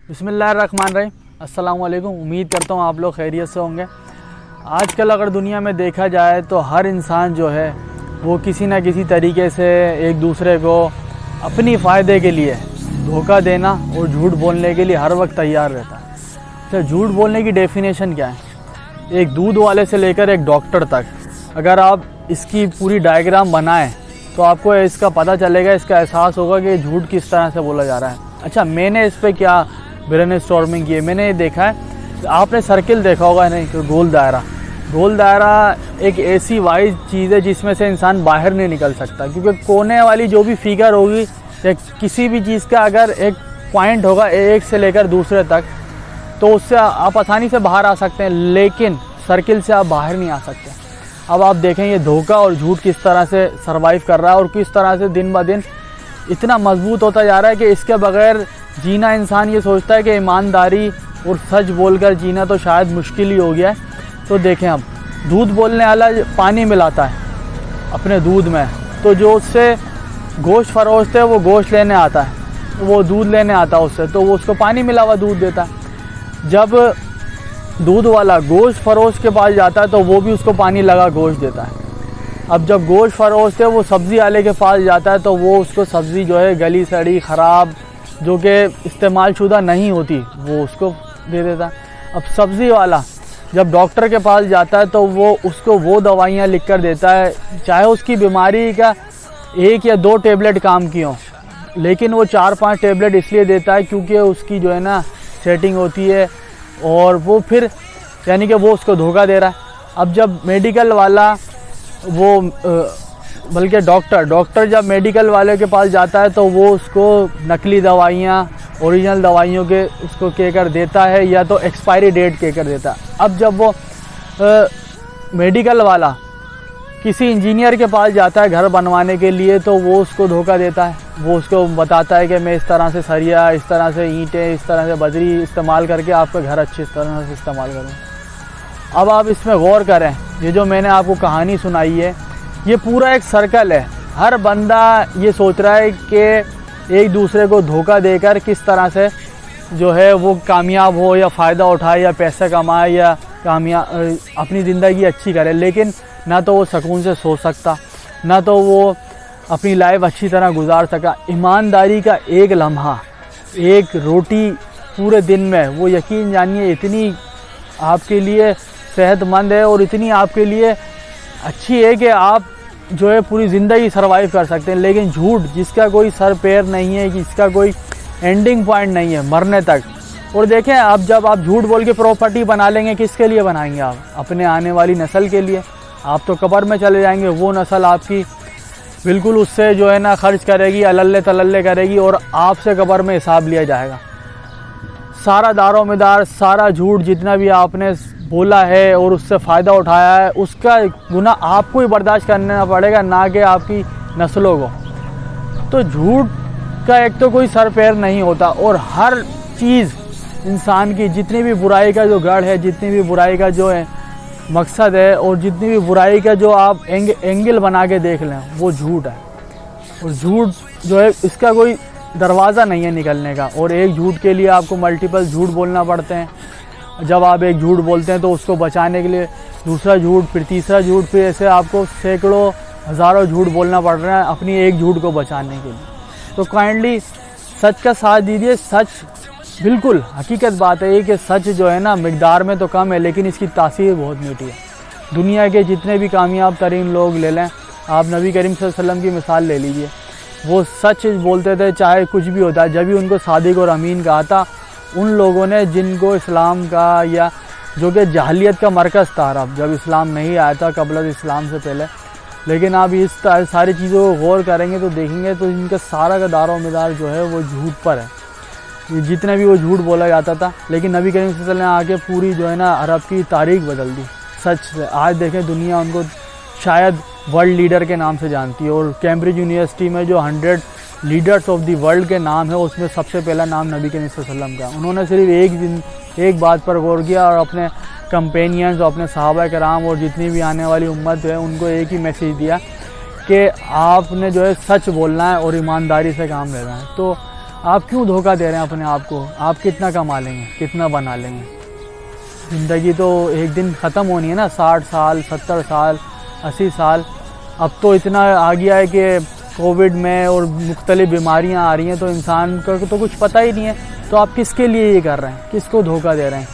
बिस्मिल्लाहिर्रहमानिर्रहीम। अस्सलाम वालेकुम। उम्मीद करता हूँ आप लोग खैरियत से होंगे। आजकल अगर दुनिया में देखा जाए तो हर इंसान जो है वो किसी न किसी तरीके से एक दूसरे को अपनी फ़ायदे के लिए धोखा देना और झूठ बोलने के लिए हर वक्त तैयार रहता है। तो झूठ बोलने की डेफिनेशन क्या है? एक दूध वाले से लेकर एक डॉक्टर तक अगर आप इसकी पूरी डायग्राम बनाएं तो आपको इसका पता चलेगा, इसका एहसास होगा कि झूठ किस तरह से बोला जा रहा है। अच्छा, मैंने इस पर क्या ब्रेन स्टॉर्मिंग की है, मैंने ये देखा है, आपने सर्किल देखा होगा नहीं कि गोल दायरा एक ऐसी वाइज चीज़ है जिसमें से इंसान बाहर नहीं निकल सकता, क्योंकि कोने वाली जो भी फिगर होगी या किसी भी चीज़ का अगर एक पॉइंट होगा एक से लेकर दूसरे तक तो उससे आप आसानी से बाहर आ सकते हैं, लेकिन सर्किल से आप बाहर नहीं आ सकते। अब आप देखें ये धोखा और झूठ किस तरह से सर्वाइव कर रहा है और किस तरह से दिन ब दिन इतना मजबूत होता जा रहा है कि इसके बगैर जीना, इंसान ये सोचता है कि ईमानदारी और सच बोलकर जीना तो शायद मुश्किल ही हो गया है। तो देखें, अब दूध बोलने वाला पानी मिलाता है अपने दूध में, तो जो उससे गोश्त फरोशते हैं वो गोश्त लेने आता है, वो दूध लेने आता है उससे, तो वो उसको पानी मिला हुआ दूध देता है। जब दूध वाला गोश्त फरोश के पास जाता है तो वो भी उसको पानी लगा गोश्त देता है। अब जब गोश्त फरोशते वो सब्ज़ी वाले के पास जाता है तो वो उसको सब्ज़ी जो है गली सड़ी ख़राब जो कि इस्तेमाल शुदा नहीं होती वो उसको दे देता है। अब सब्ज़ी वाला जब डॉक्टर के पास जाता है तो वो उसको वो दवाइयाँ लिख कर देता है, चाहे उसकी बीमारी का 1 या 2 टेबलेट काम की हो, लेकिन वो 4-5 टेबलेट इसलिए देता है क्योंकि उसकी जो है ना सेटिंग होती है, और वो फिर यानी कि वो उसको धोखा दे रहा है। अब जब मेडिकल वाला वो बल्कि डॉक्टर जब मेडिकल वाले के पास जाता है तो वो उसको नकली दवाइयाँ ओरिजिनल दवाइयों के उसको कहकर देता है या तो एक्सपायरी डेट कहकर देता है। अब जब वो मेडिकल वाला किसी इंजीनियर के पास जाता है घर बनवाने के लिए तो वो उसको धोखा देता है, वो उसको बताता है कि मैं इस तरह से सरिया, इस तरह से ईंटें, इस तरह से बजरी इस्तेमाल करके आपका घर अच्छी तरह से इस्तेमाल करूँगा। अब आप इसमें गौर करें, ये जो मैंने आपको कहानी सुनाई है ये पूरा एक सर्कल है। हर बंदा ये सोच रहा है कि एक दूसरे को धोखा देकर किस तरह से जो है वो कामयाब हो या फ़ायदा उठाए या पैसे कमाए या अपनी ज़िंदगी अच्छी करे, लेकिन ना तो वो सुकून से सो सकता, ना तो वो अपनी लाइफ अच्छी तरह गुजार सका। ईमानदारी का एक लम्हा, एक रोटी पूरे दिन में, वो यकीन जानिए इतनी आपके लिए सेहतमंद है और इतनी आपके लिए अच्छी है कि आप जो है पूरी ज़िंदगी सर्वाइव कर सकते हैं। लेकिन झूठ जिसका कोई सर पैर नहीं है, जिसका कोई एंडिंग पॉइंट नहीं है मरने तक। और देखें, अब जब आप झूठ बोल के प्रॉपर्टी बना लेंगे, किसके लिए बनाएंगे आप? अपने आने वाली नस्ल के लिए। आप तो कब्र में चले जाएंगे, वो नस्ल आपकी बिल्कुल उससे जो है ना खर्च करेगी, अल्ले तल्ले करेगी और आपसे कब्र में हिसाब लिया जाएगा। सारा दारोमदार, सारा झूठ जितना भी आपने बोला है और उससे फ़ायदा उठाया है, उसका गुनाह आपको ही बर्दाश्त करना पड़ेगा, ना कि आपकी नस्लों को। तो झूठ का एक तो कोई सर पैर नहीं होता, और हर चीज़ इंसान की जितनी भी बुराई का जो गढ़ है, जितनी भी बुराई का जो है मकसद है और जितनी भी बुराई का जो आप एंगल बना के देख लें, वो झूठ है। और झूठ जो है इसका कोई दरवाज़ा नहीं है निकलने का, और एक झूठ के लिए आपको मल्टीपल झूठ बोलना पड़ते हैं। जब आप एक झूठ बोलते हैं तो उसको बचाने के लिए दूसरा झूठ, फिर तीसरा झूठ, फिर ऐसे आपको सैकड़ों हज़ारों झूठ बोलना पड़ रहा है अपनी एक झूठ को बचाने के लिए। तो काइंडली सच का साथ दीजिए। सच बिल्कुल हकीकत बात है ये कि सच जो है ना मिकदार में तो कम है, लेकिन इसकी तासीर बहुत मीठी है। दुनिया के जितने भी कामयाब तरीन लोग ले लें, आप नबी करीम सल्लल्लाहु अलैहि वसल्लम की मिसाल ले लीजिए, वो सच बोलते थे चाहे कुछ भी होता है। जब भी उनको सादिक और अमीन कहा था, उन लोगों ने जिनको इस्लाम का या जो कि जहलियत का मरकज़ था अरब, जब इस्लाम नहीं आया था कबल इस्लाम से पहले, लेकिन आप इस सारी चीज़ों को गौर करेंगे तो देखेंगे तो इनका सारा का दारोमदार जो है वो झूठ पर है। जितना भी वो झूठ बोला जाता था, लेकिन नबी करीम सल्लल्लाहु अलैहि वसल्लम ने आके पूरी जो है ना अरब की तारीख बदल दी सच से। आज देखें दुनिया उनको शायद वर्ल्ड लीडर के नाम से जानती है, और कैम्ब्रिज यूनिवर्सिटी में जो 100 लीडर्स ऑफ दी वर्ल्ड के नाम है उसमें सबसे पहला नाम नबी करीम सल्लल्लाहु अलैहि वसल्लम का। उन्होंने सिर्फ एक बात पर गौर किया और अपने कंपेनियंस, अपने सहाबा कराम और जितनी भी आने वाली उम्मत है उनको एक ही मैसेज दिया कि आपने जो है सच बोलना है और ईमानदारी से काम लेना है। तो आप क्यों धोखा दे रहे हैं अपने आप को? आप कितना कमा लेंगे, कितना बना लेंगे? ज़िंदगी तो एक दिन ख़त्म होनी है ना, 60 साल, 70 साल, 80 साल। अब तो इतना आ गया है कि कोविड में और मुख्तलिफ़ बीमारियां आ रही हैं, तो इंसान को तो कुछ पता ही नहीं है। तो आप किसके लिए ये कर रहे हैं? किसको धोखा दे रहे हैं?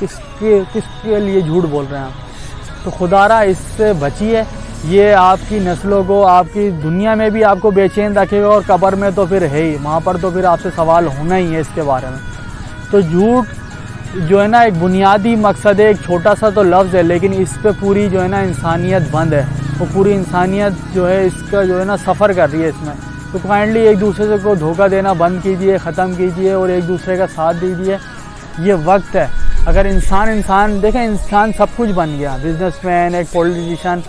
किसके लिए झूठ बोल रहे हैं आप? तो खुदारा इससे बचिए। ये आपकी नस्लों को, आपकी दुनिया में भी आपको बेचैन रखेगा, और कब्र में तो फिर है ही, वहाँ पर तो फिर आपसे सवाल होना ही है इसके बारे में। तो झूठ जो है ना एक बुनियादी मकसद है, एक छोटा सा तो लफ्ज़ है, लेकिन इस पे पूरी जो है ना इंसानियत बंद है। वो पूरी इंसानियत जो है इसका जो है ना सफ़र कर रही है इसमें। तो काइंडली एक दूसरे को धोखा देना बंद कीजिए, ख़त्म कीजिए, और एक दूसरे का साथ दीजिए। ये वक्त है। अगर इंसान देखें, इंसान सब कुछ बन गया, बिजनेसमैन, एक पॉलिटिशियन,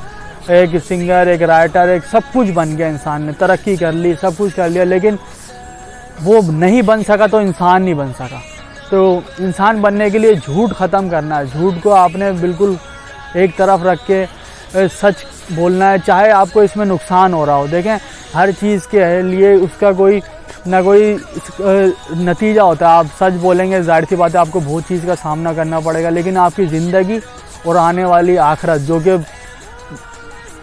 एक सिंगर, एक राइटर, एक सब कुछ बन गया। इंसान ने तरक्की कर ली, सब कुछ कर लिया, लेकिन वो नहीं बन सका तो इंसान नहीं बन सका। तो इंसान बनने के लिए झूठ ख़त्म करना है। झूठ को आपने बिल्कुल एक तरफ रख के सच बोलना है, चाहे आपको इसमें नुकसान हो रहा हो। देखें, हर चीज़ के लिए उसका कोई ना कोई नतीजा होता है। आप सच बोलेंगे, जाहिर सी बात है आपको बहुत चीज़ का सामना करना पड़ेगा, लेकिन आपकी ज़िंदगी और आने वाली आखिरत जो कि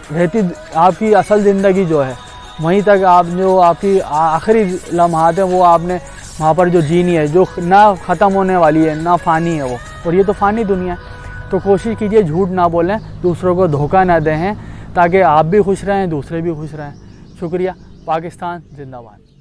रहती, आपकी असल ज़िंदगी जो है, वहीं तक आप जो आपकी आखिरी लम्हात हैं वो आपने वहाँ पर जो जीनी है, जो ना ख़त्म होने वाली है, ना फ़ानी है वो, और ये तो फ़ानी दुनिया है। तो कोशिश कीजिए झूठ ना बोलें, दूसरों को धोखा ना दें, ताकि आप भी खुश रहें, दूसरे भी खुश रहें। शुक्रिया। पाकिस्तान जिंदाबाद।